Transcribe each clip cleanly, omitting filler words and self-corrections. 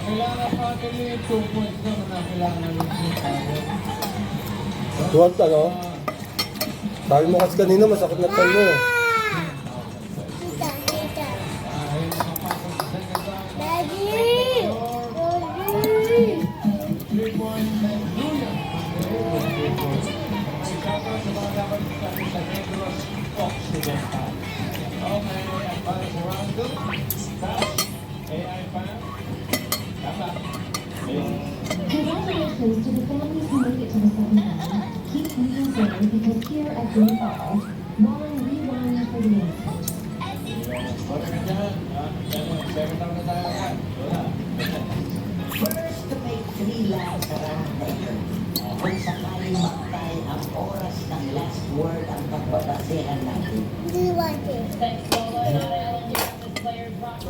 Kailangan pa kami 2 points naman na kailangan namin yung Tuwag ka, no? Sabi mo kasi kanina, masakit na tayo mo. Congratulations to the families who make it to the second round. Keep moving forward because here at Green Falls, Warren rewind for the answers. First to make 3 laps around Baker. Kung sakaling maktay ang oras ng last word ang pagbabasehan natin.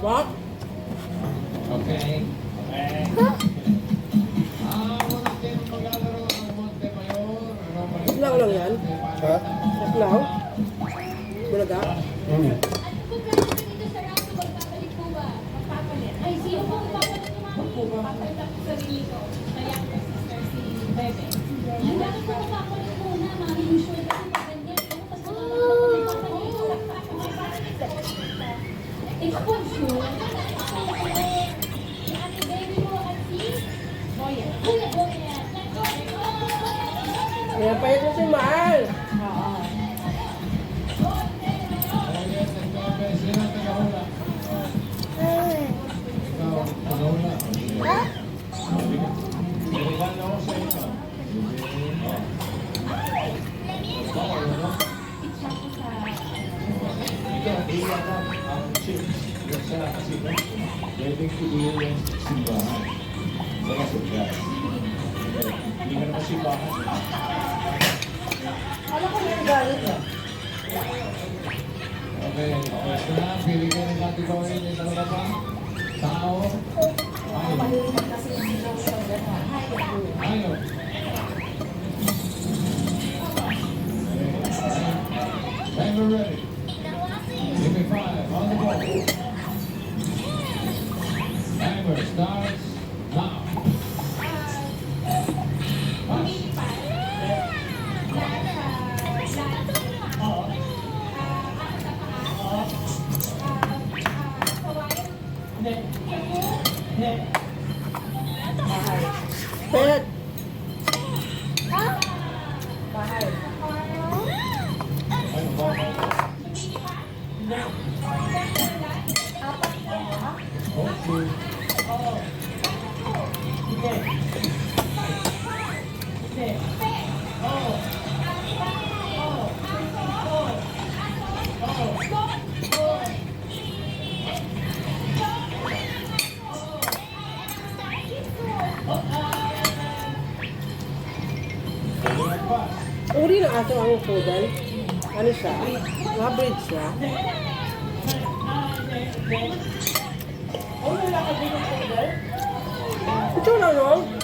What? Okay. Maglalaro ng Montemayor. Islaw lang yan? Ha? Islaw? Bulaga? Hmm. Ano po gagawin dito sa rato? Magpapalit po ba? Magpapalit. Ay, sino po magpapalit yung mga magpapalit ako sa sarili ko? Kaya ko sister si Bebe. Ang bakit po magpapalit muna? Mga usual kasi ganyan. Ano pa sa mga exposure. Si Ate Baby mo at si Boya. Kuya Boya. Ayan pa yun si Mahal. Pwedeng tuloy yung simbahan. Sa kasugat. Hindi ka naman simbahan. Alam ko may galit na. Okay, pwesto na. Pili ka ng category ng talaga pa. Tao. Ayaw. Timer ready. Give me 5 on the ball. Timer starts now. Pet. Ano ba? Okay. Uri ng aso ang poodle. Ano siya? Hybrid siya. Ito na, no?